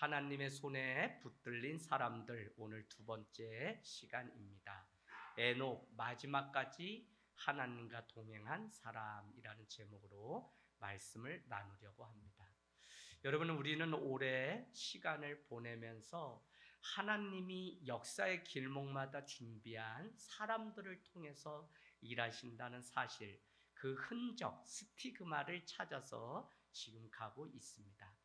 하나님의 손에 붙들린 사람들, 오늘 두 번째 시간입니다. 에녹, 마지막까지 하나님과 동행한 사람이라는 제목으로 말씀을 나누려고 합니다. 여러분, 우리는 올해 시간을 보내면서 하나님이 역사의 길목마다 준비한 사람들을 통해서 일하신다는 사실, 그 흔적, 스티그마를 찾아서 지금 가고 있습니다.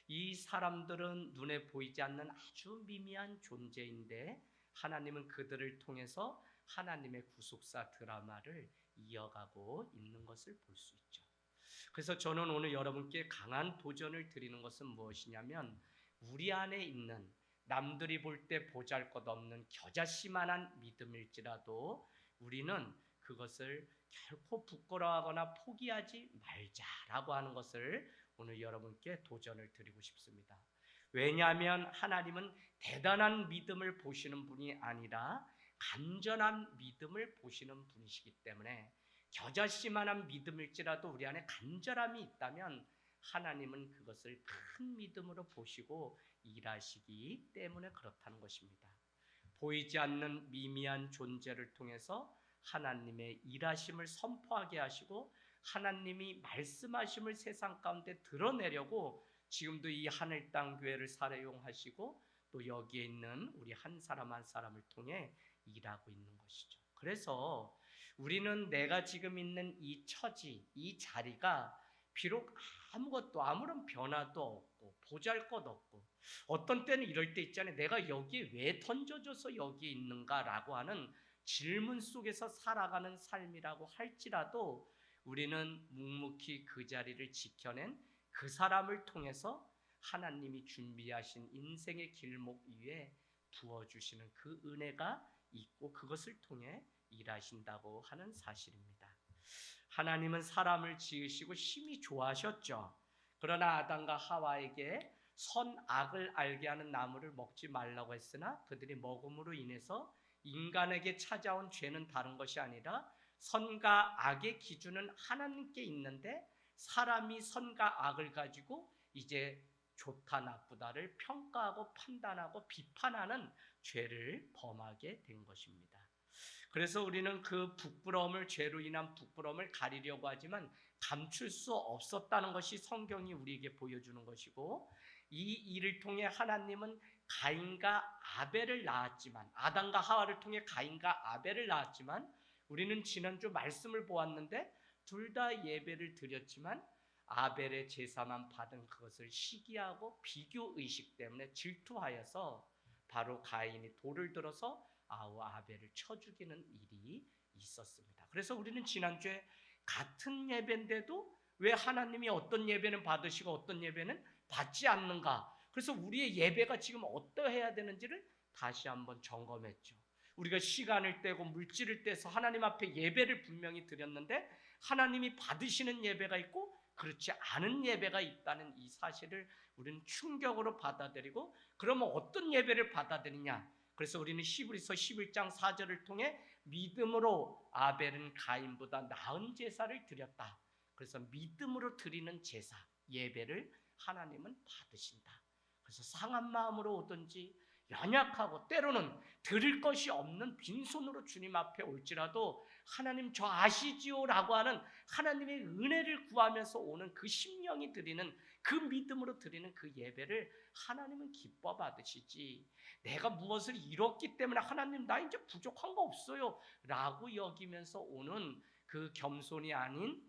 이 사람들은 눈에 보이지 않는 아주 미미한 존재인데 하나님은 그들을 통해서 하나님의 구속사 드라마를 이어가고 있는 것을 볼 수 있죠. 그래서 저는 오늘 여러분께 강한 도전을 드리는 것은 무엇이냐면, 우리 안에 있는 남들이 볼 때 보잘것없는 겨자씨만한 믿음일지라도 우리는 그것을 결코 부끄러워하거나 포기하지 말자라고 하는 것을 오늘 여러분께 도전을 드리고 싶습니다. 왜냐하면 하나님은 대단한 믿음을 보시는 분이 아니라 간절한 믿음을 보시는 분이시기 때문에, 겨자씨만한 믿음일지라도 우리 안에 간절함이 있다면 하나님은 그것을 큰 믿음으로 보시고 일하시기 때문에 그렇다는 것입니다. 보이지 않는 미미한 존재를 통해서 하나님의 일하심을 선포하게 하시고 하나님이 말씀하심을 세상 가운데 드러내려고 지금도 이 하늘 땅 교회를 사용하시고 또 여기에 있는 우리 한 사람 한 사람을 통해 일하고 있는 것이죠. 그래서 우리는 내가 지금 있는 이 처지, 이 자리가 비록 아무것도, 아무런 변화도 없고 보잘것없고, 어떤 때는 이럴 때 있잖아요. 내가 여기에 왜 던져져서 여기에 있는가라고 하는 질문 속에서 살아가는 삶이라고 할지라도 우리는 묵묵히 그 자리를 지켜낸 그 사람을 통해서 하나님이 준비하신 인생의 길목 위에 부어주시는 그 은혜가 있고 그것을 통해 일하신다고 하는 사실입니다. 하나님은 사람을 지으시고 심히 좋아하셨죠. 그러나 아담과 하와에게 선악을 알게 하는 나무를 먹지 말라고 했으나 그들이 먹음으로 인해서 인간에게 찾아온 죄는 다른 것이 아니라, 선과 악의 기준은 하나님께 있는데 사람이 선과 악을 가지고 이제 좋다 나쁘다를 평가하고 판단하고 비판하는 죄를 범하게 된 것입니다. 그래서 우리는 그 부끄러움을, 죄로 인한 부끄러움을 가리려고 하지만 감출 수 없었다는 것이 성경이 우리에게 보여주는 것이고, 이 일을 통해 하나님은 가인과 아벨을 낳았지만, 아담과 하와를 통해 가인과 아벨을 낳았지만, 우리는 지난주 말씀을 보았는데 둘 다 예배를 드렸지만 아벨의 제사만 받은 그것을 시기하고 비교의식 때문에 질투하여서 바로 가인이 돌을 들어서 아벨을 쳐 죽이는 일이 있었습니다. 그래서 우리는 지난주에 같은 예배인데도 왜 하나님이 어떤 예배는 받으시고 어떤 예배는 받지 않는가, 그래서 우리의 예배가 지금 어떠해야 되는지를 다시 한번 점검했죠. 우리가 시간을 떼고 물질을 떼서 하나님 앞에 예배를 분명히 드렸는데 하나님이 받으시는 예배가 있고 그렇지 않은 예배가 있다는 이 사실을 우리는 충격으로 받아들이고, 그러면 어떤 예배를 받아들이냐? 그래서 우리는 히브리서 11장 4절을 통해 믿음으로 아벨은 가인보다 나은 제사를 드렸다. 그래서 믿음으로 드리는 제사, 예배를 하나님은 받으신다. 그래서 상한 마음으로 오든지 연약하고 때로는 드릴 것이 없는 빈손으로 주님 앞에 올지라도 하나님 저 아시지요? 라고 하는 하나님의 은혜를 구하면서 오는 그 심령이 드리는 그 믿음으로 드리는 그 예배를 하나님은 기뻐 받으시지, 내가 무엇을 이뤘기 때문에 하나님 나 이제 부족한 거 없어요 라고 여기면서 오는 그 겸손이 아닌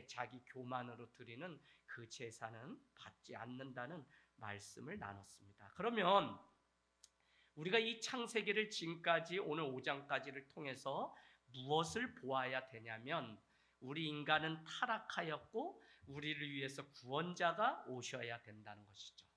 자기 교만으로 드리는 그 제사는 받지 않는다는 말씀을 나눴습니다. 그러면 우리가 이 창세기를 지금까지 오늘 5장까지를 통해서 무엇을 보아야 되냐면, 우리 인간은 타락하였고 우리를 위해서 구원자가 오셔야 된다는 것이죠.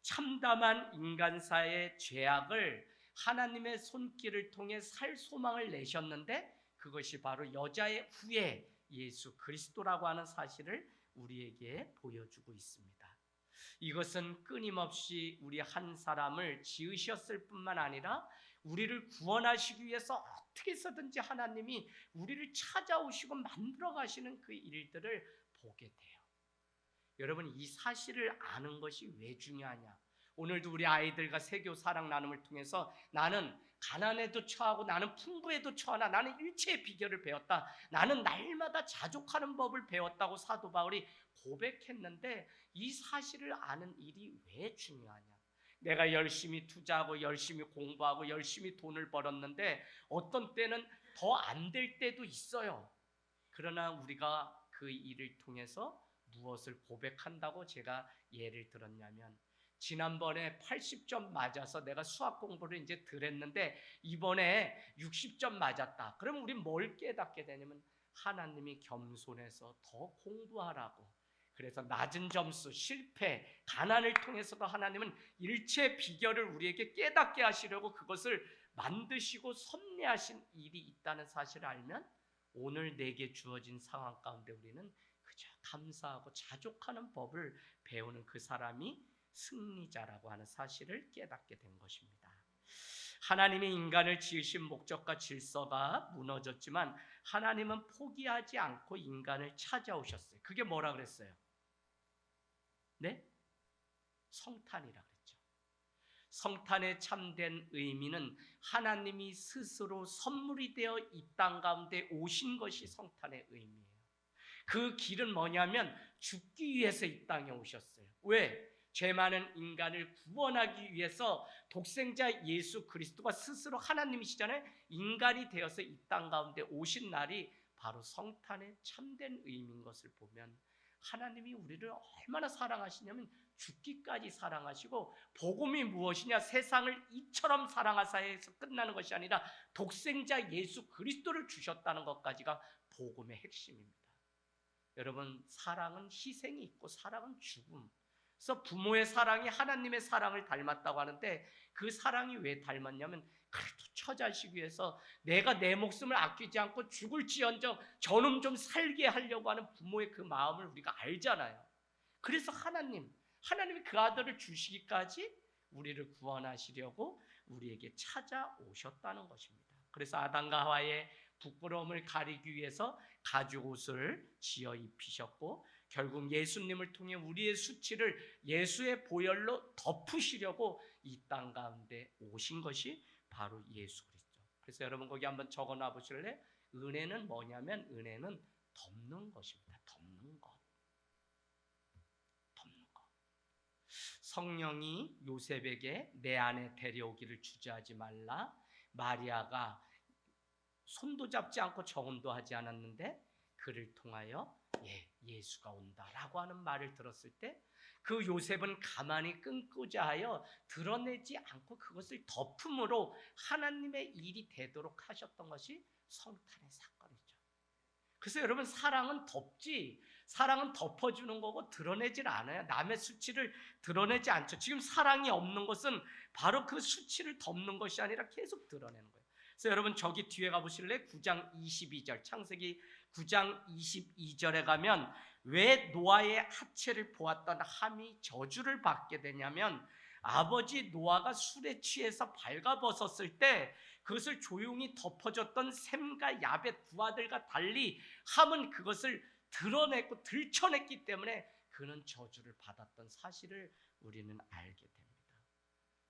참담한 인간사의 죄악을 하나님의 손길을 통해 살 소망을 내셨는데 그것이 바로 여자의 후예 예수 그리스도라고 하는 사실을 우리에게 보여주고 있습니다. 이것은 끊임없이 우리 한 사람을 지으셨을 뿐만 아니라 우리를 구원하시기 위해서 어떻게 해서든지 하나님이 우리를 찾아오시고 만들어 가시는 그 일들을 보게 돼요. 여러분, 이 사실을 아는 것이 왜 중요하냐? 오늘도 우리 아이들과 세교 사랑 나눔을 통해서 나는 가난에도 처하고 나는 풍부에도 처하나 나는 일체의 비결을 배웠다. 나는 날마다 자족하는 법을 배웠다고 사도 바울이 고백했는데, 이 사실을 아는 일이 왜 중요하냐? 내가 열심히 투자하고 열심히 공부하고 열심히 돈을 벌었는데 어떤 때는 더 안 될 때도 있어요. 그러나 우리가 그 일을 통해서 무엇을 고백한다고 제가 예를 들었냐면, 지난번에 80점 맞아서 내가 수학 공부를 이제 덜했는데 이번에 60점 맞았다. 그럼 우리 뭘 깨닫게 되냐면, 하나님이 겸손해서 더 공부하라고. 그래서 낮은 점수, 실패, 가난을 통해서도 하나님은 일체 비결을 우리에게 깨닫게 하시려고 그것을 만드시고 섭리하신 일이 있다는 사실을 알면, 오늘 내게 주어진 상황 가운데 우리는 그저 감사하고 자족하는 법을 배우는 그 사람이 승리자라고 하는 사실을 깨닫게 된 것입니다. 하나님이 인간을 지으신 목적과 질서가 무너졌지만 하나님은 포기하지 않고 인간을 찾아오셨어요. 그게 뭐라 그랬어요? 네? 성탄이라 그랬죠. 성탄의 참된 의미는 하나님이 스스로 선물이 되어 이 땅 가운데 오신 것이 성탄의 의미예요. 그 길은 뭐냐면 죽기 위해서 이 땅에 오셨어요. 왜? 죄 많은 인간을 구원하기 위해서 독생자 예수 그리스도가 스스로 하나님이시잖아요. 인간이 되어서 이 땅 가운데 오신 날이 바로 성탄의 참된 의미인 것을 보면, 하나님이 우리를 얼마나 사랑하시냐면 죽기까지 사랑하시고, 복음이 무엇이냐? 세상을 이처럼 사랑하사 해서 끝나는 것이 아니라 독생자 예수 그리스도를 주셨다는 것까지가 복음의 핵심입니다. 여러분, 사랑은 희생이 있고 사랑은 죽음. 그래서 부모의 사랑이 하나님의 사랑을 닮았다고 하는데, 그 사랑이 왜 닮았냐면, 그래도 처자식 위해서 내가 내 목숨을 아끼지 않고 죽을지언정 저놈 좀 살게 하려고 하는 부모의 그 마음을 우리가 알잖아요. 그래서 하나님이 그 아들을 주시기까지 우리를 구원하시려고 우리에게 찾아오셨다는 것입니다. 그래서 아담과 하와의 부끄러움을 가리기 위해서 가죽옷을 지어 입히셨고, 결국 예수님을 통해 우리의 수치를 예수의 보혈로 덮으시려고 이 땅 가운데 오신 것이 바로 예수 그리스도. 그래서 여러분 거기 한번 적어놔 보실래요? 은혜는 뭐냐면, 은혜는 덮는 것입니다. 덮는 것. 성령이 요셉에게 내 안에 데려오기를 주저하지 말라. 마리아가 손도 잡지 않고 정음도 하지 않았는데 그를 통하여 예수가 온다라고 하는 말을 들었을 때, 그 요셉은 가만히 끊고자 하여 드러내지 않고 그것을 덮음으로 하나님의 일이 되도록 하셨던 것이 성탄의 사건이죠. 그래서 여러분, 사랑은 덮지, 사랑은 덮어주는 거고 드러내질 않아요. 남의 수치를 드러내지 않죠. 지금 사랑이 없는 것은 바로 그 수치를 덮는 것이 아니라 계속 드러내는 거예요. 그래서 여러분 저기 뒤에 가보실래요? 9장 22절, 창세기 9장 22절에 가면, 왜 노아의 하체를 보았던 함이 저주를 받게 되냐면, 아버지 노아가 술에 취해서 발가벗었을 때 그것을 조용히 덮어줬던 셈과 야벳 두 아들과 달리 함은 그것을 드러냈고 들춰냈기 때문에 그는 저주를 받았던 사실을 우리는 알게 됩니다.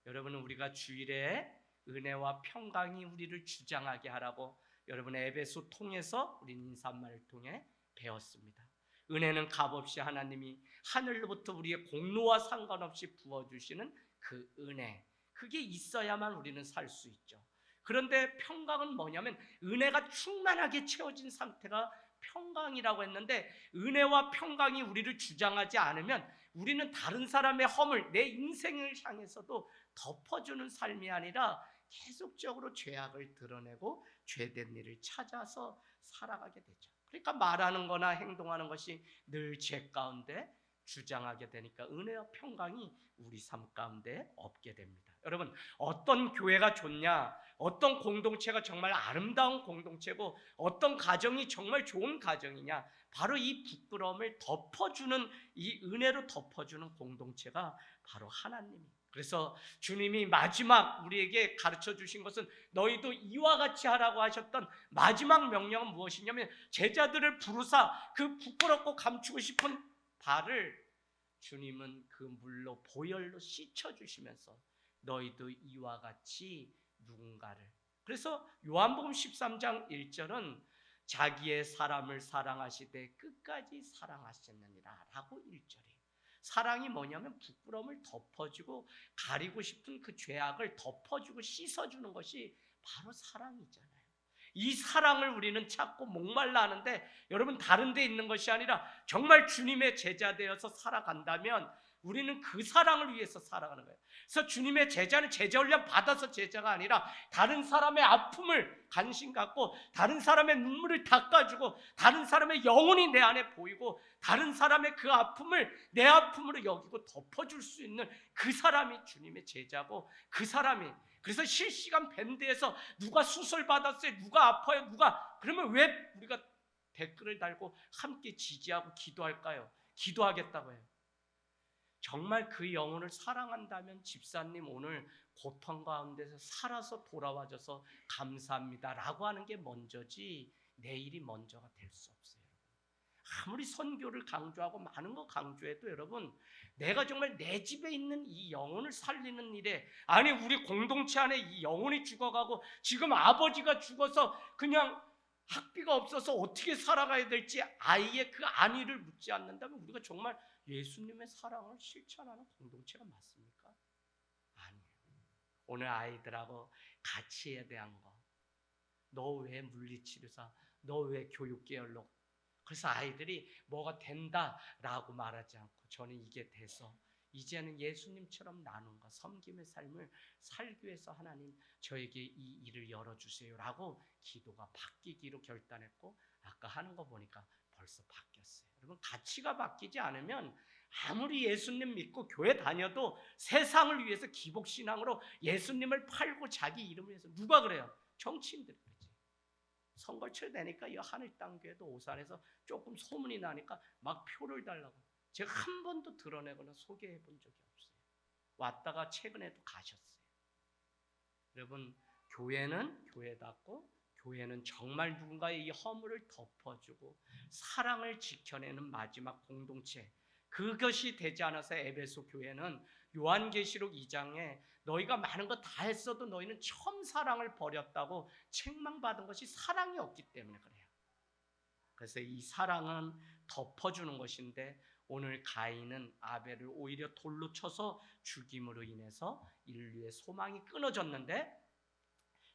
여러분은 우리가 주일에 은혜와 평강이 우리를 주장하게 하라고 여러분의 에베소 통해서 우리 인사말을 통해 배웠습니다. 은혜는 값없이 하나님이 하늘로부터 우리의 공로와 상관없이 부어주시는 그 은혜, 그게 있어야만 우리는 살 수 있죠. 그런데 평강은 뭐냐면, 은혜가 충만하게 채워진 상태가 평강이라고 했는데, 은혜와 평강이 우리를 주장하지 않으면 우리는 다른 사람의 허물, 내 인생을 향해서도 덮어주는 삶이 아니라 계속적으로 죄악을 드러내고 죄된 일을 찾아서 살아가게 되죠. 그러니까 말하는 거나 행동하는 것이 늘 죄 가운데 주장하게 되니까 은혜와 평강이 우리 삶 가운데 없게 됩니다. 여러분, 어떤 교회가 좋냐, 어떤 공동체가 정말 아름다운 공동체고 어떤 가정이 정말 좋은 가정이냐, 바로 이 부끄러움을 덮어주는, 이 은혜로 덮어주는 공동체가 바로 하나님입니다. 그래서 주님이 마지막 우리에게 가르쳐 주신 것은, 너희도 이와 같이 하라고 하셨던 마지막 명령은 무엇이냐면, 제자들을 부르사 그 부끄럽고 감추고 싶은 바를 주님은 그 물로 보혈로 씻어주시면서 너희도 이와 같이 누군가를, 그래서 요한복음 13장 1절은 자기의 사람을 사랑하시되 끝까지 사랑하셨느니라 라고 1절이에요. 사랑이 뭐냐면 부끄러움을 덮어주고 가리고 싶은 그 죄악을 덮어주고 씻어주는 것이 바로 사랑이잖아요. 이 사랑을 우리는 찾고 목말라 하는데, 여러분 다른 데 있는 것이 아니라 정말 주님의 제자 되어서 살아간다면 우리는 그 사랑을 위해서 살아가는 거예요. 그래서 주님의 제자는 제자 훈련 받아서 제자가 아니라 다른 사람의 아픔을 관심 갖고 다른 사람의 눈물을 닦아주고 다른 사람의 영혼이 내 안에 보이고 다른 사람의 그 아픔을 내 아픔으로 여기고 덮어줄 수 있는 그 사람이 주님의 제자고, 그 사람이, 그래서 실시간 밴드에서 누가 수술 받았어요, 누가 아파요, 누가, 그러면 왜 우리가 댓글을 달고 함께 지지하고 기도할까요? 기도하겠다고 해요. 정말 그 영혼을 사랑한다면 집사님 오늘 고통 가운데서 살아서 돌아와줘서 감사합니다 라고 하는 게 먼저지 내일이 먼저가 될 수 없어요. 아무리 선교를 강조하고 많은 거 강조해도 여러분, 내가 정말 내 집에 있는 이 영혼을 살리는 일에, 아니 우리 공동체 안에 이 영혼이 죽어가고 지금 아버지가 죽어서 그냥 학비가 없어서 어떻게 살아가야 될지 아이의 그 안위를 묻지 않는다면 우리가 정말 예수님의 사랑을 실천하는 공동체가 맞습니까? 아니에요. 오늘 아이들하고 가치에 대한 거, 너 왜 물리치료사, 너 왜 교육계열로, 그래서 아이들이 뭐가 된다라고 말하지 않고 저는 이게 돼서 이제는 예수님처럼 나눔과 섬김의 삶을 살기 위해서 하나님 저에게 이 일을 열어주세요라고 기도가 바뀌기로 결단했고, 아까 하는 거 보니까 벌써 바뀌었어요. 여러분 가치가 바뀌지 않으면 아무리 예수님 믿고 교회 다녀도 세상을 위해서 기복신앙으로 예수님을 팔고 자기 이름을 위해서, 누가 그래요? 정치인들이 그러지. 선거철 되니까 이 하늘 땅 교회도 오산에서 조금 소문이 나니까 막 표를 달라고. 제가 한 번도 드러내거나 소개해 본 적이 없어요. 왔다가 최근에도 가셨어요. 여러분 교회는 교회답고, 교회는 정말 누군가의 이 허물을 덮어주고 사랑을 지켜내는 마지막 공동체, 그것이 되지 않아서 에베소 교회는 요한계시록 2장에 너희가 많은 거 다 했어도 너희는 처음 사랑을 버렸다고 책망받은 것이 사랑이 없기 때문에 그래요. 그래서 이 사랑은 덮어주는 것인데, 오늘 가인은 아벨을 오히려 돌로 쳐서 죽임으로 인해서 인류의 소망이 끊어졌는데,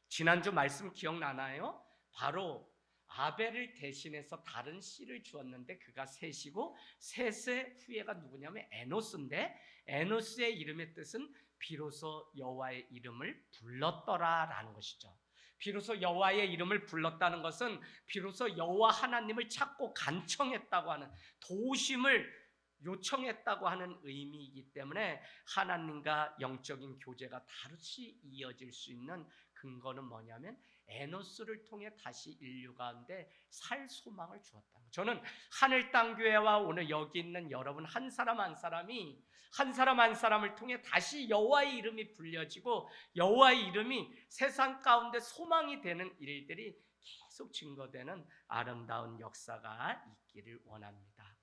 지난주 말씀 기억나나요? 바로 아벨을 대신해서 다른 씨를 주었는데 그가 셋이고, 셋의 후예가 누구냐면 에노스인데, 에노스의 이름의 뜻은 비로소 여호와의 이름을 불렀더라라는 것이죠. 비로소 여호와의 이름을 불렀다는 것은 비로소 여호와 하나님을 찾고 간청했다고 하는, 도우심을 요청했다고 하는 의미이기 때문에 하나님과 영적인 교제가 다시 이어질 수 있는 근거는 뭐냐면 에노스를 통해 다시 인류 가운데 살 소망을 주었다. 저는 하늘 땅 교회와 오늘 여기 있는 여러분 한 사람 한 사람이 한 사람 한 사람을 통해 다시 여호와의 이름이 불려지고 여호와의 이름이 세상 가운데 소망이 되는 일들이 계속 증거되는 아름다운 역사가 있기를 원합니다.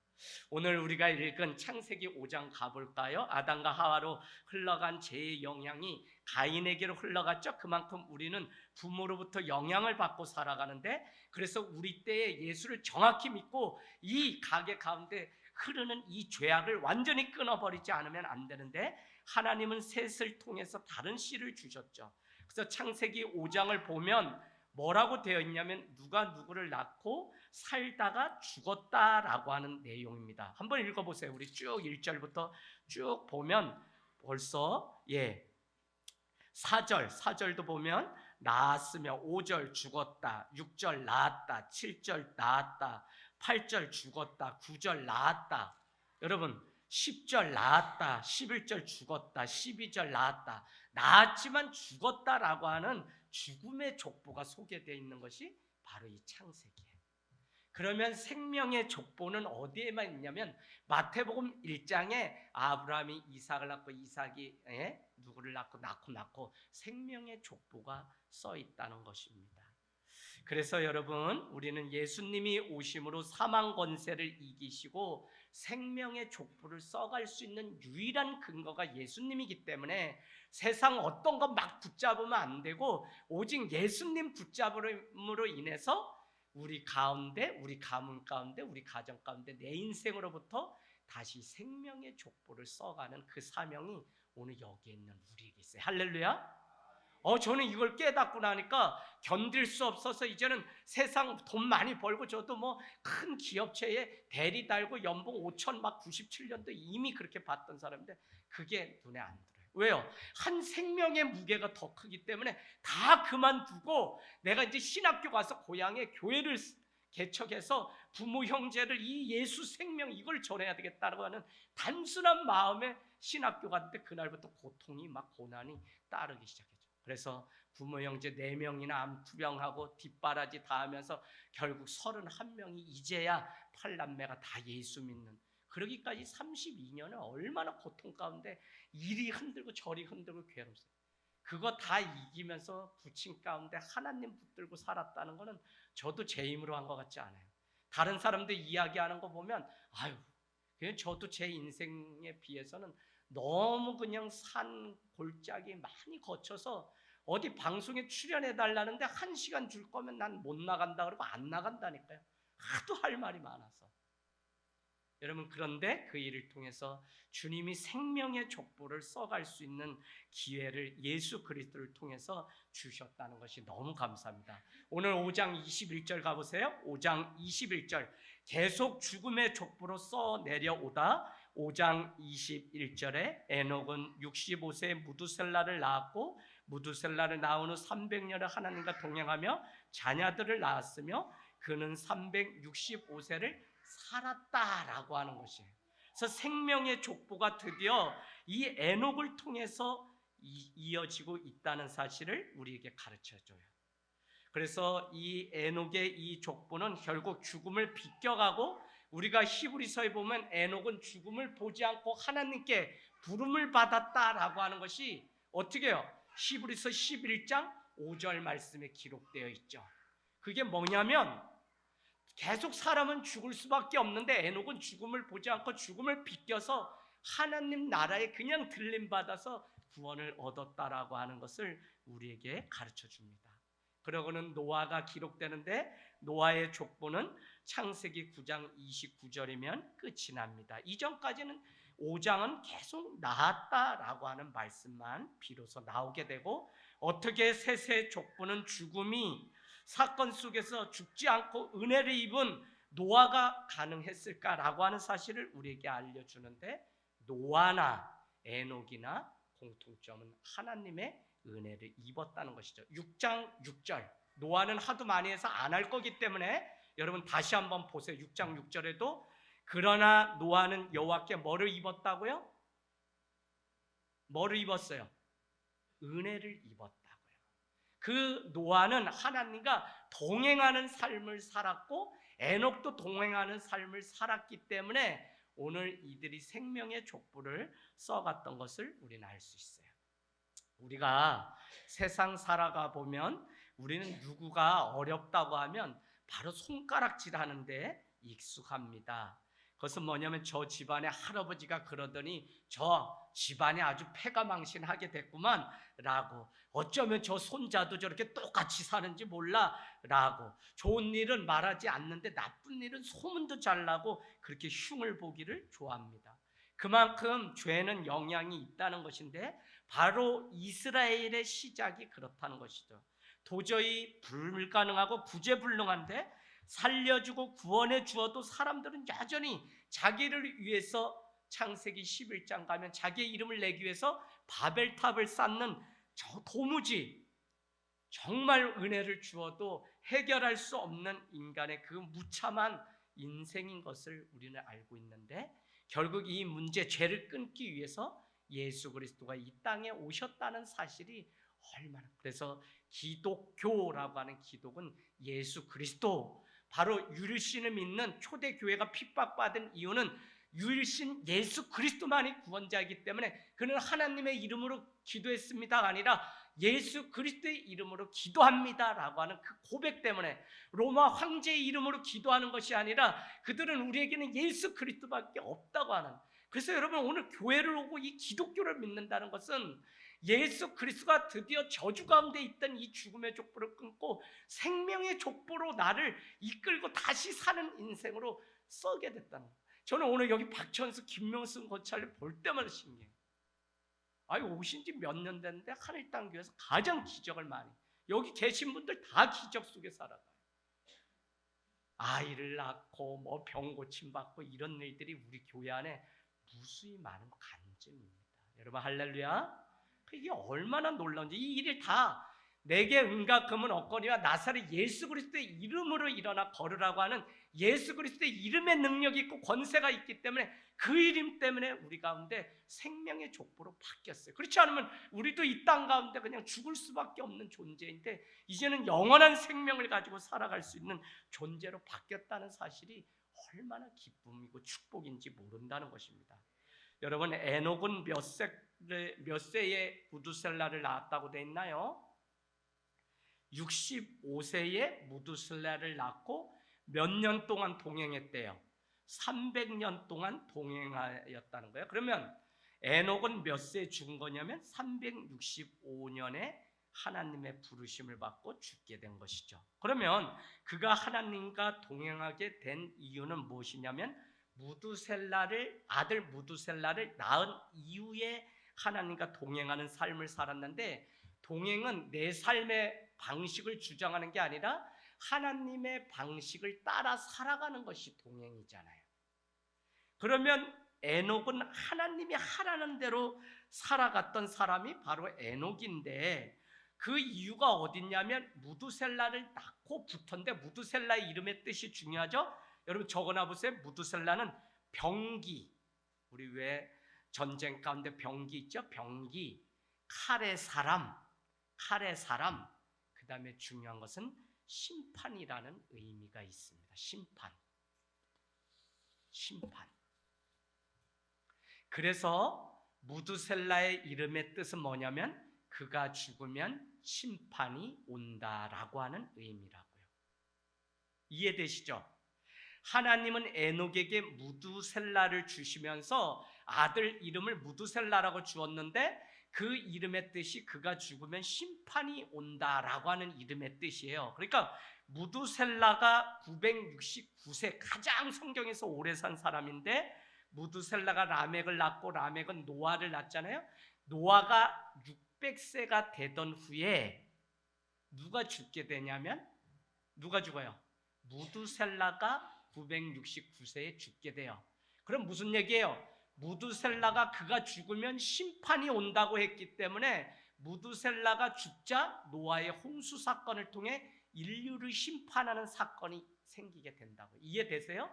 오늘 우리가 읽은 창세기 5장 가볼까요? 아담과 하와로 흘러간 죄의 영향이 가인에게로 흘러갔죠. 그만큼 우리는 부모로부터 영향을 받고 살아가는데, 그래서 우리 때에 예수를 정확히 믿고 이 가게 가운데 흐르는 이 죄악을 완전히 끊어버리지 않으면 안 되는데, 하나님은 셋을 통해서 다른 씨를 주셨죠. 그래서 창세기 5장을 보면 뭐라고 되어 있냐면 누가 누구를 낳고 살다가 죽었다라고 하는 내용입니다. 한번 읽어보세요. 우리 쭉 1절부터 쭉 보면 벌써 4절도 보면 낳았으며 5절 죽었다, 6절 낳았다, 7절 낳았다, 8절 죽었다, 9절 낳았다. 여러분 10절 낳았다, 11절 죽었다, 12절 낳았다. 낳았지만 죽었다라고 하는 죽음의 족보가 소개되어 있는 것이 바로 이 창세기예요. 그러면 생명의 족보는 어디에만 있냐면 마태복음 1장에 아브라함이 이삭을 낳고 이삭이 누구를 낳고 생명의 족보가 써 있다는 것입니다. 그래서 여러분, 우리는 예수님이 오심으로 사망 권세를 이기시고 생명의 족보를 써갈 수 있는 유일한 근거가 예수님이기 때문에 세상 어떤 것 막 붙잡으면 안 되고 오직 예수님 붙잡음으로 인해서 우리 가운데, 우리 가문 가운데, 우리 가정 가운데 내 인생으로부터 다시 생명의 족보를 써가는 그 사명이 오늘 여기에 있는 우리에게 있어요. 할렐루야. 저는 이걸 깨닫고 나니까 견딜 수 없어서 이제는 세상 돈 많이 벌고 저도 뭐 큰 기업체에 대리 달고 연봉 5천 막 97년도 이미 그렇게 받던 사람인데 그게 눈에 안 들어요. 왜요? 한 생명의 무게가 더 크기 때문에 다 그만두고 내가 이제 신학교 가서 고향에 교회를 개척해서 부모 형제를 이 예수 생명 이걸 전해야 되겠다고 하는 단순한 마음에 신학교 갔는데 그날부터 고통이 막 고난이 따르기 시작했죠. 그래서 부모 형제 4명이나 암투병하고 뒷바라지 다 하면서 결국 31명이 이제야 8남매가 다 예수 믿는, 그러기까지 32년을 얼마나 고통 가운데 이리 흔들고 저리 흔들고 괴롭습니다. 그거 다 이기면서 부친 가운데 하나님 붙들고 살았다는 거는 저도 제 힘으로 한 것 같지 않아요. 다른 사람들 이야기하는 거 보면 아유, 그냥 저도 제 인생에 비해서는 너무 그냥 산 골짜기 많이 거쳐서 어디 방송에 출연해 달라는데 1시간 줄 거면 난 못 나간다 그러고 안 나간다니까요. 하도 할 말이 많아서. 여러분, 그런데 그 일을 통해서 주님이 생명의 족보를 써갈 수 있는 기회를 예수 그리스도를 통해서 주셨다는 것이 너무 감사합니다. 오늘 5장 21절 가보세요. 5장 21절 계속 죽음의 족보로 써 내려오다 5장 21절에 에녹은 65세에 무두셀라를 낳았고 무두셀라를 낳은 후 300년을 하나님과 동행하며 자녀들을 낳았으며 그는 365세를 살았다라고 하는 것이에요. 그래서 생명의 족보가 드디어 이 에녹을 통해서 이어지고 있다는 사실을 우리에게 가르쳐줘요. 그래서 이 에녹의 이 족보는 결국 죽음을 비껴가고, 우리가 히브리서에 보면 에녹은 죽음을 보지 않고 하나님께 부름을 받았다라고 하는 것이 어떻게 해요? 히브리서 11장 5절 말씀에 기록되어 있죠. 그게 뭐냐면 계속 사람은 죽을 수밖에 없는데 에녹은 죽음을 보지 않고 죽음을 비껴서 하나님 나라에 그냥 들림받아서 구원을 얻었다라고 하는 것을 우리에게 가르쳐 줍니다. 그러고는 노아가 기록되는데 노아의 족보는 창세기 9장 29절이면 끝이 납니다. 이전까지는 5장은 계속 나았다라고 하는 말씀만 비로소 나오게 되고, 어떻게 셋의 족보는 죽음이 사건 속에서 죽지 않고 은혜를 입은 노아가 가능했을까라고 하는 사실을 우리에게 알려주는데, 노아나 에녹이나 공통점은 하나님의 은혜를 입었다는 것이죠. 6장 6절 노아는 하도 많이 해서 안 할 거기 때문에 여러분 다시 한번 보세요. 6장 6절에도 그러나 노아는 여호와께 뭐를 입었다고요? 뭐를 입었어요? 은혜를 입었다고요. 그 노아는 하나님과 동행하는 삶을 살았고 에녹도 동행하는 삶을 살았기 때문에 오늘 이들이 생명의 족보를 써갔던 것을 우리는 알 수 있어요. 우리가 세상 살아가 보면 우리는 누구가 어렵다고 하면 바로 손가락질하는데 익숙합니다. 그것은 뭐냐면 저 집안의 할아버지가 그러더니 저 집안이 아주 패가망신하게 됐구만 라고, 어쩌면 저 손자도 저렇게 똑같이 사는지 몰라 라고, 좋은 일은 말하지 않는데 나쁜 일은 소문도 잘 나고 그렇게 흉을 보기를 좋아합니다. 그만큼 죄는 영향이 있다는 것인데 바로 이스라엘의 시작이 그렇다는 것이죠. 도저히 불가능하고 구제불능한데 살려주고 구원해 주어도 사람들은 여전히 자기를 위해서 창세기 11장 가면 자기의 이름을 내기 위해서 바벨탑을 쌓는 저 도무지 정말 은혜를 주어도 해결할 수 없는 인간의 그 무참한 인생인 것을 우리는 알고 있는데, 결국 이 문제 죄를 끊기 위해서 예수 그리스도가 이 땅에 오셨다는 사실이 얼마나, 그래서 기독교라고 하는 기독은 예수 그리스도, 바로 유일신을 믿는 초대교회가 핍박받은 이유는 유일신 예수 그리스도만이 구원자이기 때문에 그는 하나님의 이름으로 기도했습니다가 아니라 예수 그리스도의 이름으로 기도합니다라고 하는 그 고백 때문에 로마 황제의 이름으로 기도하는 것이 아니라 그들은 우리에게는 예수 그리스도밖에 없다고 하는. 그래서 여러분 오늘 교회를 오고 이 기독교를 믿는다는 것은 예수 그리스도가 드디어 저주 가운데 있던 이 죽음의 족보를 끊고 생명의 족보로 나를 이끌고 다시 사는 인생으로 서게 됐다는 거예요. 저는 오늘 여기 박천수, 김명순 고찰을 볼 때마다 신기해요. 오신 지 몇 년 됐는데 하늘 땅 교회에서 가장 기적을 많이, 여기 계신 분들 다 기적 속에 살아가요. 아이를 낳고 뭐 병 고침 받고 이런 일들이 우리 교회 안에 무수히 많은 간증입니다. 여러분 할렐루야. 이게 얼마나 놀라운지. 이 일을 다 내게 은과 금은 없거니와 나사렛 예수 그리스도의 이름으로 일어나 걸으라고 하는 예수 그리스도의 이름의 능력이 있고 권세가 있기 때문에 그 이름 때문에 우리 가운데 생명의 족보로 바뀌었어요. 그렇지 않으면 우리도 이 땅 가운데 그냥 죽을 수밖에 없는 존재인데 이제는 영원한 생명을 가지고 살아갈 수 있는 존재로 바뀌었다는 사실이 얼마나 기쁨이고 축복인지 모른다는 것입니다. 여러분 에녹은 몇 세에 무두셀라를 낳았다고 되어 있나요? 65세에 무두셀라를 낳고 몇 년 동안 동행했대요? 300년 동안 동행하였다는 거예요. 그러면 에녹은 몇 세에 죽은 거냐면 365년에 하나님의 부르심을 받고 죽게 된 것이죠. 그러면 그가 하나님과 동행하게 된 이유는 무엇이냐면 아들 무두셀라를 낳은 이후에 하나님과 동행하는 삶을 살았는데, 동행은 내 삶의 방식을 주장하는 게 아니라 하나님의 방식을 따라 살아가는 것이 동행이잖아요. 그러면 에녹은 하나님이 하라는 대로 살아갔던 사람이 바로 에녹인데, 그 이유가 어딨냐면 무두셀라를 낳고 붙었는데, 무두셀라의 이름의 뜻이 중요하죠. 여러분 적어놔 보세요. 무두셀라는 병기, 우리 왜 전쟁 가운데 병기 있죠? 병기, 칼의 사람, 그 다음에 중요한 것은 심판이라는 의미가 있습니다. 심판. 그래서 무두셀라의 이름의 뜻은 뭐냐면 그가 죽으면 심판이 온다라고 하는 의미라고요. 이해되시죠? 하나님은 에녹에게 무두셀라를 주시면서 아들 이름을 무두셀라라고 주었는데 그 이름의 뜻이 그가 죽으면 심판이 온다라고 하는 이름의 뜻이에요. 그러니까 무두셀라가 969세, 가장 성경에서 오래 산 사람인데, 무두셀라가 라멕을 낳고 라멕은 노아를 낳잖아요. 노아가 600세가 되던 후에 누가 죽게 되냐면, 누가 죽어요? 무두셀라가 969세에 죽게 돼요. 그럼 무슨 얘기예요? 무두셀라가 그가 죽으면 심판이 온다고 했기 때문에 무두셀라가 죽자 노아의 홍수 사건을 통해 인류를 심판하는 사건이 생기게 된다고. 이해되세요?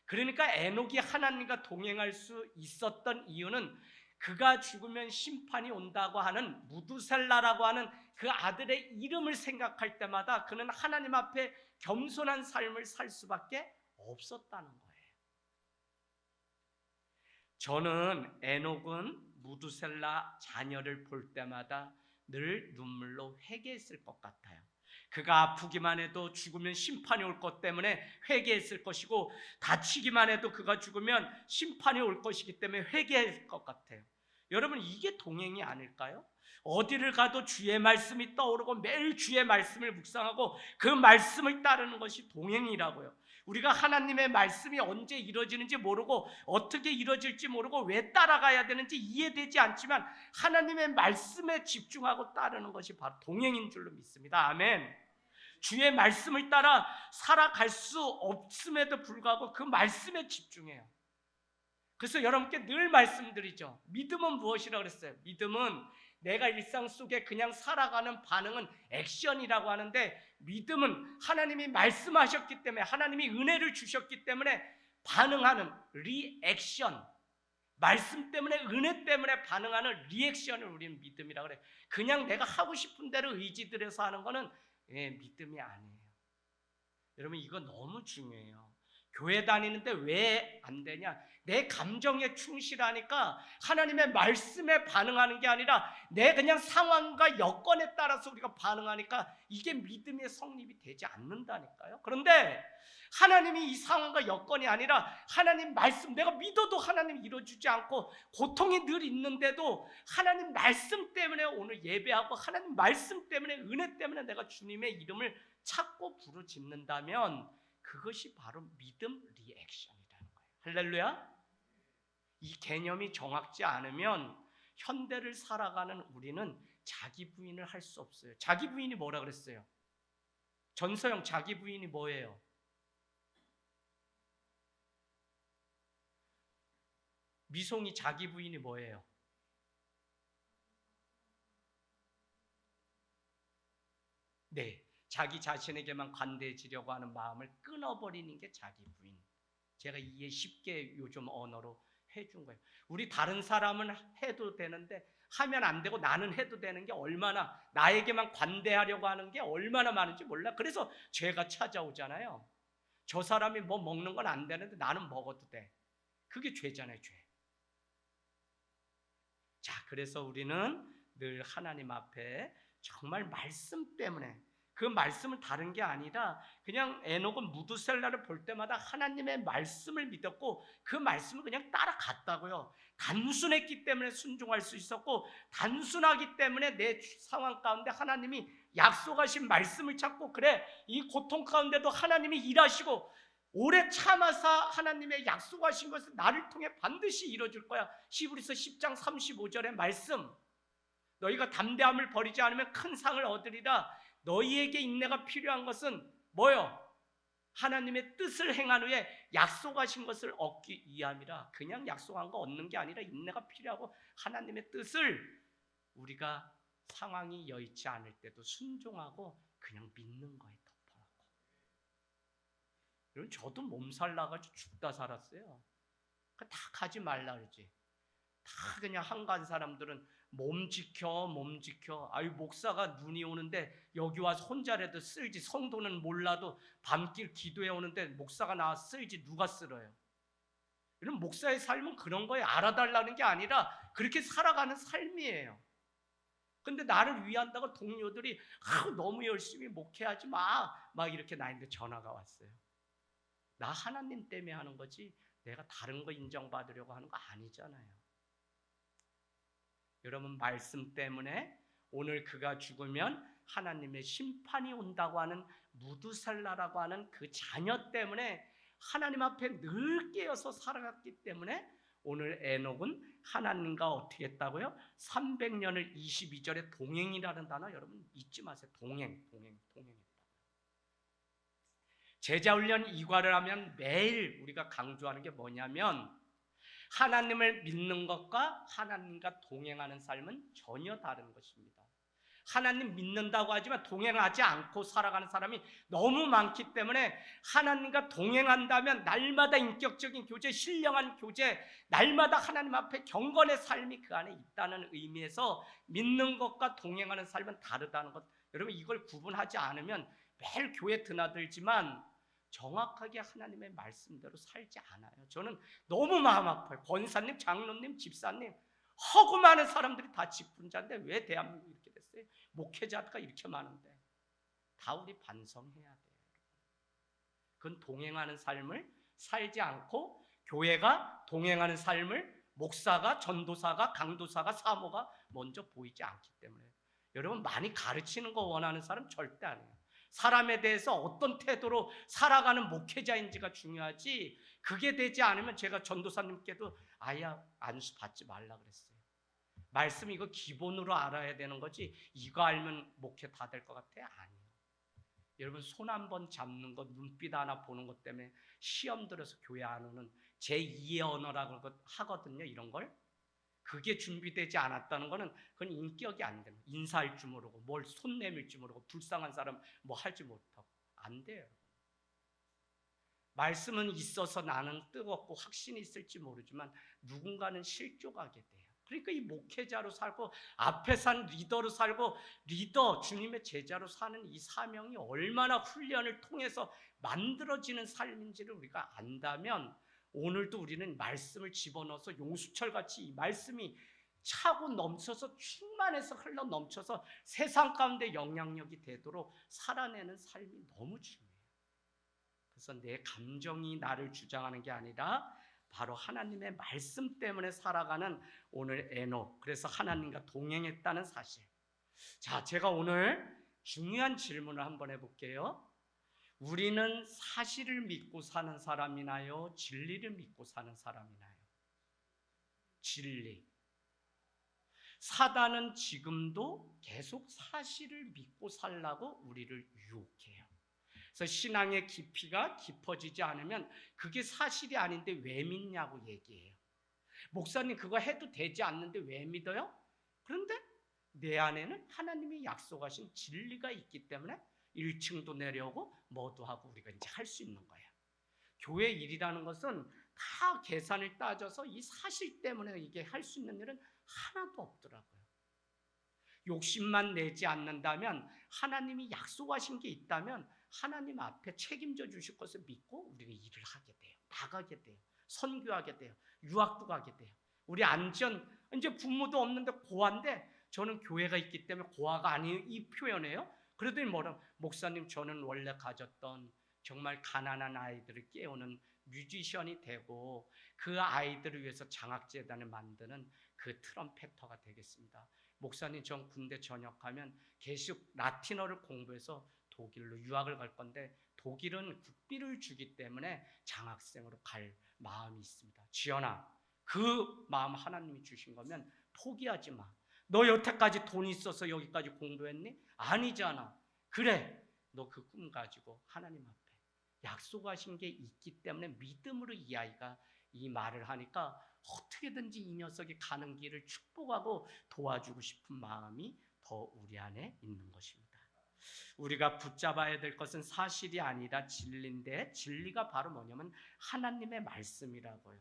그러니까 에녹이 하나님과 동행할 수 있었던 이유는 그가 죽으면 심판이 온다고 하는 무두셀라라고 하는 그 아들의 이름을 생각할 때마다 그는 하나님 앞에 겸손한 삶을 살 수밖에 없었다는 거예요. 저는 에녹은 무두셀라 자녀를 볼 때마다 늘 눈물로 회개했을 것 같아요. 그가 아프기만 해도 죽으면 심판이 올 것 때문에 회개했을 것이고, 다치기만 해도 그가 죽으면 심판이 올 것이기 때문에 회개할 것 같아요. 여러분 이게 동행이 아닐까요? 어디를 가도 주의 말씀이 떠오르고 매일 주의 말씀을 묵상하고 그 말씀을 따르는 것이 동행이라고요. 우리가 하나님의 말씀이 언제 이루어지는지 모르고 어떻게 이루어질지 모르고 왜 따라가야 되는지 이해되지 않지만 하나님의 말씀에 집중하고 따르는 것이 바로 동행인 줄로 믿습니다. 아멘. 주의 말씀을 따라 살아갈 수 없음에도 불구하고 그 말씀에 집중해요. 그래서 여러분께 늘 말씀드리죠. 믿음은 무엇이라고 그랬어요? 믿음은 내가 일상 속에 그냥 살아가는 반응은 액션이라고 하는데, 믿음은 하나님이 말씀하셨기 때문에, 하나님이 은혜를 주셨기 때문에 반응하는 리액션, 말씀 때문에, 은혜 때문에 반응하는 리액션을 우리는 믿음이라고 그래요. 그냥 내가 하고 싶은 대로 의지 들여서 하는 거는 믿음이 아니에요. 여러분 이거 너무 중요해요. 교회 다니는데 왜 안 되냐? 내 감정에 충실하니까 하나님의 말씀에 반응하는 게 아니라 내 그냥 상황과 여건에 따라서 우리가 반응하니까 이게 믿음의 성립이 되지 않는다니까요. 그런데 하나님이 이 상황과 여건이 아니라 하나님 말씀, 내가 믿어도 하나님 이루어주지 않고 고통이 늘 있는데도 하나님 말씀 때문에 오늘 예배하고 하나님 말씀 때문에, 은혜 때문에 내가 주님의 이름을 찾고 부르짖는다면 그것이 바로 믿음 리액션이라는 거예요. 할렐루야. 이 개념이 정확지 않으면 현대를 살아가는 우리는 자기 부인을 할 수 없어요. 자기 부인이 뭐라 그랬어요? 전서영, 자기 부인이 뭐예요? 미송이, 자기 부인이 뭐예요? 네, 자기 자신에게만 관대해지려고 하는 마음을 끊어버리는 게 자기 부인. 제가 이해 쉽게 요즘 언어로 해준 거예요. 우리 다른 사람은 해도 되는데 하면 안 되고 나는 해도 되는 게 얼마나, 나에게만 관대하려고 하는 게 얼마나 많은지 몰라. 그래서 죄가 찾아오잖아요. 저 사람이 뭐 먹는 건 안 되는데 나는 먹어도 돼. 그게 죄잖아요, 죄. 자, 그래서 우리는 늘 하나님 앞에 정말 말씀 때문에, 그 말씀은 다른 게 아니라 그냥 에녹은 무두셀라를 볼 때마다 하나님의 말씀을 믿었고 그 말씀을 그냥 따라갔다고요. 단순했기 때문에 순종할 수 있었고, 단순하기 때문에 내 상황 가운데 하나님이 약속하신 말씀을 찾고, 그래, 이 고통 가운데도 하나님이 일하시고 오래 참아서 하나님의 약속하신 것을 나를 통해 반드시 이루어줄 거야. 히브리서 10장 35절의 말씀, 너희가 담대함을 버리지 않으면 큰 상을 얻으리라. 너희에게 인내가 필요한 것은 뭐요? 하나님의 뜻을 행한 후에 약속하신 것을 얻기 위함이라. 그냥 약속한 거 얻는 게 아니라 인내가 필요하고 하나님의 뜻을 우리가 상황이 여의치 않을 때도 순종하고 그냥 믿는 거에 덮어놓고. 여러분, 저도 몸살 나가지고 죽다 살았어요. 다 가지 말라 그러지. 다 그냥 한간 사람들은 몸 지켜, 몸 지켜. 아유, 목사가 눈이 오는데 여기 와서 혼자라도 쓸지, 성도는 몰라도 밤길 기도해 오는데 목사가 나와서 쓸지 누가 쓸어요? 이런 목사의 삶은 그런 거에 알아달라는 게 아니라 그렇게 살아가는 삶이에요. 근데 나를 위한다고 동료들이 너무 열심히 목회하지 마, 막 이렇게 나한테 전화가 왔어요. 나 하나님 때문에 하는 거지 내가 다른 거 인정받으려고 하는 거 아니잖아요. 여러분, 말씀 때문에 오늘 그가 죽으면 하나님의 심판이 온다고 하는 무두살라라고 하는 그 자녀 때문에 하나님 앞에 늘 깨어서 살아갔기 때문에 오늘 에녹은 하나님과 어떻게 했다고요? 300년을 22절에 동행이라는 단어 여러분 잊지 마세요. 동행했다. 제자훈련 2과를 하면 매일 우리가 강조하는 게 뭐냐면 하나님을 믿는 것과 하나님과 동행하는 삶은 전혀 다른 것입니다. 하나님 믿는다고 하지만 동행하지 않고 살아가는 사람이 너무 많기 때문에 하나님과 동행한다면 날마다 인격적인 교제, 신령한 교제, 날마다 하나님 앞에 경건의 삶이 그 안에 있다는 의미에서 믿는 것과 동행하는 삶은 다르다는 것, 여러분 이걸 구분하지 않으면 매일 교회 드나들지만 정확하게 하나님의 말씀대로 살지 않아요. 저는 너무 마음 아파요. 권사님, 장로님, 집사님, 허구 많은 사람들이 다 직분자인데 왜 대한민국이 이렇게 됐어요? 목회자가 이렇게 많은데. 다 우리 반성해야 돼요. 그건 동행하는 삶을 살지 않고 교회가 동행하는 삶을 목사가, 전도사가, 강도사가, 사모가 먼저 보이지 않기 때문에. 여러분, 많이 가르치는 거 원하는 사람 절대 아니에요. 사람에 대해서 어떤 태도로 살아가는 목회자인지가 중요하지, 그게 되지 않으면 제가 전도사님께도 아예 안수 받지 말라 그랬어요. 말씀 이거 기본으로 알아야 되는 거지 이거 알면 목회 다 될 것 같아요? 아니에요. 여러분, 손 한 번 잡는 것, 눈빛 하나 보는 것 때문에 시험 들어서 교회 안 오는 제2의 언어라고 하거든요. 이런 걸. 그게 준비되지 않았다는 거는 그건 인격이 안 되는, 인사할 줄 모르고 뭘 손 내밀 줄 모르고 불쌍한 사람 뭐 할지 못하고 안 돼요. 말씀은 있어서 나는 뜨겁고 확신이 있을지 모르지만 누군가는 실족하게 돼요. 그러니까 이 목회자로 살고 앞에 산 리더로 살고 리더 주님의 제자로 사는 이 사명이 얼마나 훈련을 통해서 만들어지는 삶인지를 우리가 안다면 오늘도 우리는 말씀을 집어넣어서 용수철같이 이 말씀이 차고 넘쳐서 충만해서 흘러 넘쳐서 세상 가운데 영향력이 되도록 살아내는 삶이 너무 중요해요. 그래서 내 감정이 나를 주장하는 게 아니라 바로 하나님의 말씀 때문에 살아가는 오늘 에녹, 그래서 하나님과 동행했다는 사실. 자, 제가 오늘 중요한 질문을 한번 해볼게요. 우리는 사실을 믿고 사는 사람이나요? 진리를 믿고 사는 사람이나요? 진리. 사단은 지금도 계속 사실을 믿고 살라고 우리를 유혹해요. 그래서 신앙의 깊이가 깊어지지 않으면 그게 사실이 아닌데 왜 믿냐고 얘기해요. 목사님 그거 해도 되지 않는데 왜 믿어요? 그런데 내 안에는 하나님이 약속하신 진리가 있기 때문에 1층도 내려오고 뭐도 하고 우리가 이제 할 수 있는 거예요. 교회 일이라는 것은 다 계산을 따져서 이 사실 때문에 이게 할 수 있는 일은 하나도 없더라고요. 욕심만 내지 않는다면, 하나님이 약속하신 게 있다면 하나님 앞에 책임져 주실 것을 믿고 우리가 일을 하게 돼요. 나가게 돼요. 선교하게 돼요. 유학도 가게 돼요. 우리 안전, 이제 부모도 없는데 고아인데 저는 교회가 있기 때문에 고아가 아니에요 이 표현이에요. 그러더니 뭐라, 목사님 저는 원래 가졌던 정말 가난한 아이들을 깨우는 뮤지션이 되고 그 아이들을 위해서 장학재단을 만드는 그 트럼펫터가 되겠습니다. 목사님 전 군대 전역하면 계속 라틴어를 공부해서 독일로 유학을 갈 건데 독일은 국비를 주기 때문에 장학생으로 갈 마음이 있습니다. 지연아, 그 마음 하나님이 주신 거면 포기하지 마. 너 여태까지 돈 있어서 여기까지 공부했니? 아니잖아. 그래, 너 그 꿈 가지고 하나님 앞에 약속하신 게 있기 때문에 믿음으로 이 아이가 이 말을 하니까 어떻게든지 이 녀석이 가는 길을 축복하고 도와주고 싶은 마음이 더 우리 안에 있는 것입니다. 우리가 붙잡아야 될 것은 사실이 아니라 진리인데, 진리가 바로 뭐냐면 하나님의 말씀이라고요.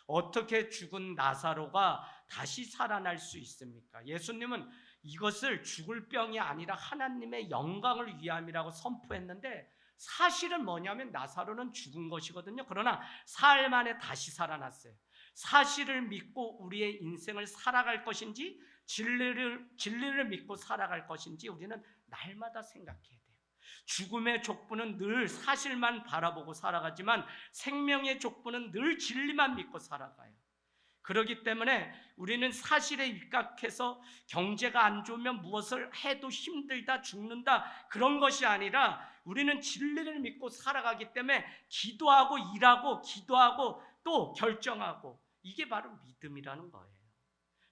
어떻게 죽은 나사로가 다시 살아날 수 있습니까? 예수님은 이것을 죽을 병이 아니라 하나님의 영광을 위함이라고 선포했는데, 사실은 뭐냐면 나사로는 죽은 것이거든요. 그러나 사흘 만에 다시 살아났어요. 사실을 믿고 우리의 인생을 살아갈 것인지 진리를 믿고 살아갈 것인지 우리는 날마다 생각해야 돼요. 죽음의 족보는 늘 사실만 바라보고 살아가지만 생명의 족보는 늘 진리만 믿고 살아가요. 그렇기 때문에 우리는 사실에 입각해서 경제가 안 좋으면 무엇을 해도 힘들다, 죽는다, 그런 것이 아니라 우리는 진리를 믿고 살아가기 때문에 기도하고 일하고 기도하고 또 결정하고, 이게 바로 믿음이라는 거예요.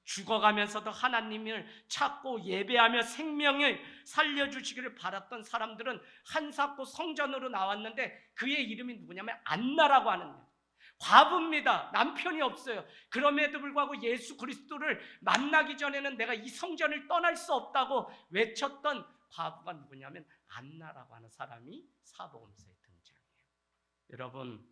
죽어가면서도 하나님을 찾고 예배하며 생명을 살려주시기를 바랐던 사람들은 한사코 성전으로 나왔는데 그의 이름이 누구냐면 안나라고 하는 거예요. 과부입니다. 남편이 없어요. 그럼에도 불구하고 예수 그리스도를 만나기 전에는 내가 이 성전을 떠날 수 없다고 외쳤던 과부가 누구냐면 안나라고 하는 사람이 사복음서에 등장해요. 여러분,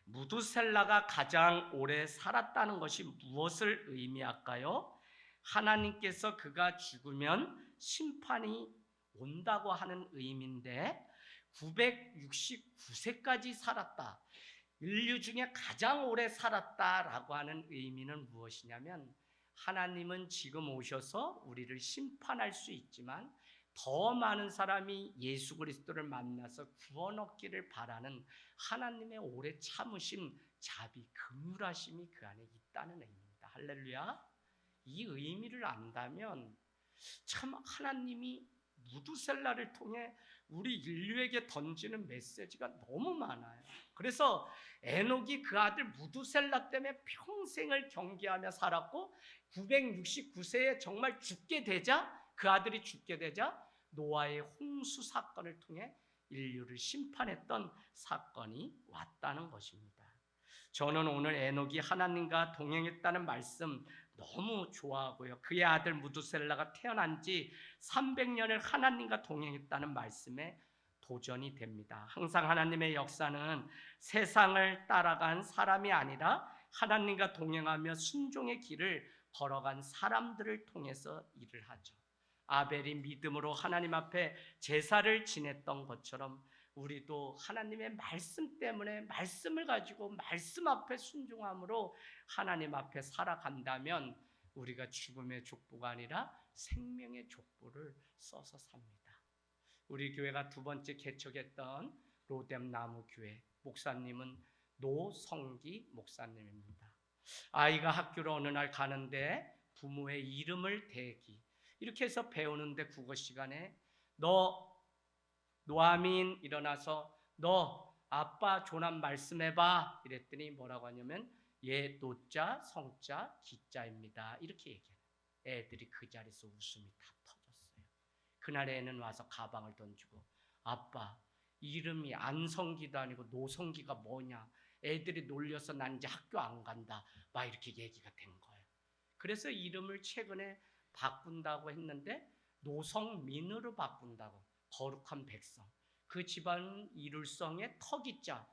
무두셀라가 가장 오래 살았다는 것이 무엇을 의미할까요? 하나님께서 그가 죽으면 심판이 온다고 하는 의미인데 969세까지 살았다, 인류 중에 가장 오래 살았다라고 하는 의미는 무엇이냐면, 하나님은 지금 오셔서 우리를 심판할 수 있지만 더 많은 사람이 예수 그리스도를 만나서 구원 얻기를 바라는 하나님의 오래 참으심, 자비, 긍휼하심이 그 안에 있다는 의미입니다. 할렐루야. 이 의미를 안다면 참 하나님이 무두셀라를 통해 우리 인류에게 던지는 메시지가 너무 많아요. 그래서 에녹이 그 아들 무두셀라 때문에 평생을 경계하며 살았고 969세에 정말 죽게 되자, 그 아들이 죽게 되자 노아의 홍수 사건을 통해 인류를 심판했던 사건이 왔다는 것입니다. 저는 오늘 에녹이 하나님과 동행했다는 말씀 너무 좋아하고요. 그의 아들 무두셀라가 태어난 지 300년을 하나님과 동행했다는 말씀에 도전이 됩니다. 항상 하나님의 역사는 세상을 따라간 사람이 아니라 하나님과 동행하며 순종의 길을 걸어간 사람들을 통해서 일을 하죠. 아벨이 믿음으로 하나님 앞에 제사를 지냈던 것처럼 우리도 하나님의 말씀 때문에 말씀을 가지고 말씀 앞에 순종함으로 하나님 앞에 살아간다면 우리가 죽음의 족보가 아니라 생명의 족보를 써서 삽니다. 우리 교회가 두 번째 개척했던 로뎀나무 교회 목사님은 노성기 목사님입니다. 아이가 학교로 어느 날 가는데 부모의 이름을 대기 이렇게 해서 배우는데 국어 시간에 너 노아민 일어나서 너 아빠 조남 말씀해봐 이랬더니 뭐라고 하냐면 예 노자 성자 기자입니다 이렇게 얘기해요. 애들이 그 자리에서 웃음이 다 터졌어요. 그날 애는 와서 가방을 던지고 아빠 이름이 안성기도 아니고 노성기가 뭐냐 애들이 놀려서 난 이제 학교 안 간다 막 이렇게 얘기가 된 거예요. 그래서 이름을 최근에 바꾼다고 했는데 노성민으로 바꾼다고. 거룩한 백성. 그 집안 이룰성의 터기자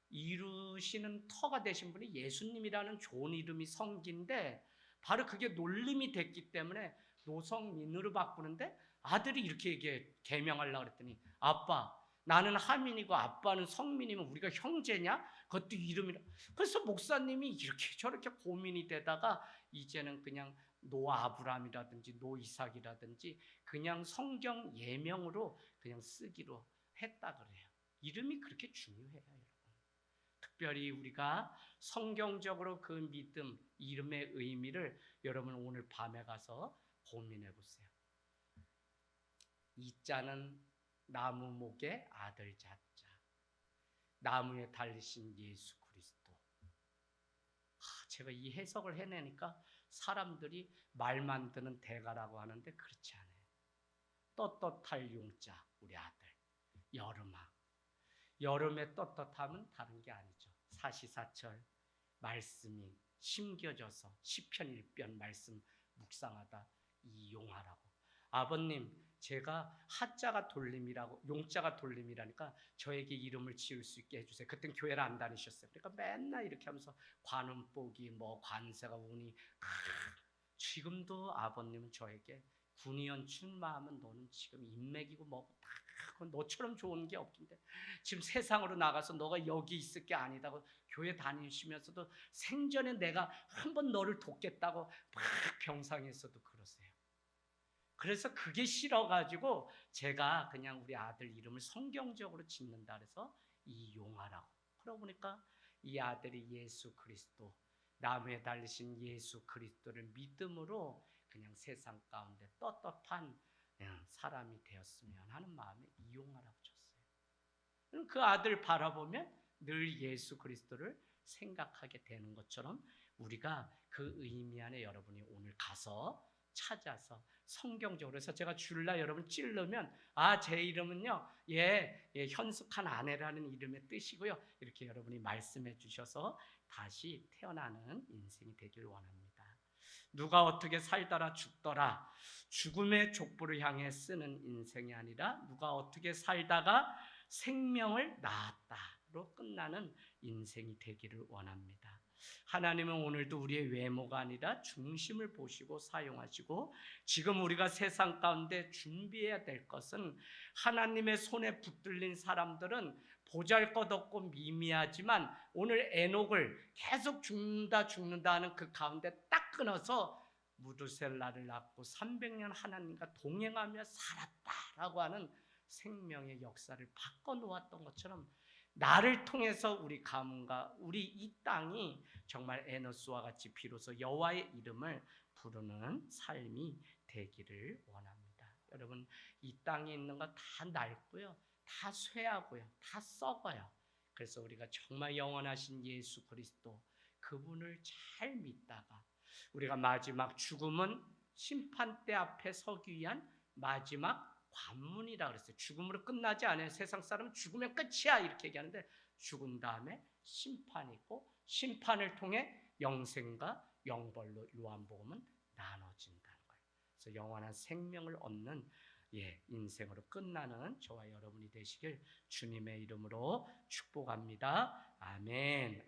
이루시는 터가 되신 분이 예수님이라는 좋은 이름이 성기인데 바로 그게 놀림이 됐기 때문에 노성민으로 바꾸는데 아들이 이렇게 개명하려고 그랬더니 아빠 나는 하민이고 아빠는 성민이면 우리가 형제냐? 그것도 이름이라. 그래서 목사님이 이렇게 저렇게 고민이 되다가 이제는 그냥 노아브람이라든지 노이삭이라든지 그냥 성경 예명으로 그냥 쓰기로 했다 그래요. 이름이 그렇게 중요해요, 여러분. 특별히 우리가 성경적으로 그 믿음, 이름의 의미를 여러분 오늘 밤에 가서 고민해 보세요. 이 자는 나무목의 아들 자자, 나무에 달리신 예수 그리스도. 제가 이 해석을 해내니까 사람들이 말 만드는 대가라고 하는데 그렇지 않아요. 떳떳할 용자 우리 아들 여름아. 여름의 떳떳함은 다른 게 아니죠. 사시사철 말씀이 심겨져서 시편 1편 말씀 묵상하다 이용하라고. 아버님 제가 하자가 돌림이라고 용자가 돌림이라니까 저에게 이름을 지을 수 있게 해주세요. 그땐 교회를 안 다니셨어요. 그러니까 맨날 이렇게 하면서 관음복이 뭐 관세가 우니 지금도 아버님은 저에게 군의연춘 마음은 너는 지금 인맥이고 뭐고 다 너처럼 좋은 게 없긴데 지금 세상으로 나가서 너가 여기 있을 게 아니다고 교회 다니시면서도 생전에 내가 한번 너를 돕겠다고 막 병상에서도 그러세요. 그래서 그게 싫어가지고 제가 그냥 우리 아들 이름을 성경적으로 짓는다 그래서 이용하라고. 그러고 보니까 이 아들이 예수 그리스도 나무에 달리신 예수 그리스도를 믿음으로 그냥 세상 가운데 떳떳한 사람이 되었으면 하는 마음에 이용하라고 줬어요. 그 아들 바라보면 늘 예수 그리스도를 생각하게 되는 것처럼 우리가 그 의미 안에 여러분이 오늘 가서 찾아서 성경적으로 해서 제가 줄라 여러분 찌르면 제 이름은요 현숙한 아내라는 이름의 뜻이고요 이렇게 여러분이 말씀해 주셔서 다시 태어나는 인생이 되길 원합니다. 누가 어떻게 살더라 죽더라 죽음의 족보를 향해 쓰는 인생이 아니라 누가 어떻게 살다가 생명을 낳았다로 끝나는 인생이 되기를 원합니다. 하나님은 오늘도 우리의 외모가 아니라 중심을 보시고 사용하시고 지금 우리가 세상 가운데 준비해야 될 것은 하나님의 손에 붙들린 사람들은 보잘것없고 미미하지만 오늘 에녹을 계속 죽는다 하는 그 가운데 딱 끊어서 무두셀라를 낳고 300년 하나님과 동행하며 살았다라고 하는 생명의 역사를 바꿔놓았던 것처럼 나를 통해서 우리 가문과 우리 이 땅이 정말 에노스와 같이 비로소 여호와의 이름을 부르는 삶이 되기를 원합니다. 여러분 이 땅에 있는 거 다 낡고요 다 쇠하고요 다 썩어요. 그래서 우리가 정말 영원하신 예수 그리스도 그분을 잘 믿다가 우리가 마지막 죽음은 심판대 앞에 서기 위한 마지막 관문이라 그랬어요. 죽음으로 끝나지 않아요. 세상 사람은 죽으면 끝이야 이렇게 얘기하는데 죽은 다음에 심판이 있고 심판을 통해 영생과 영벌로 요한복음은 나눠진다는 거예요. 그래서 영원한 생명을 얻는 인생으로 끝나는 저와 여러분이 되시길 주님의 이름으로 축복합니다. 아멘.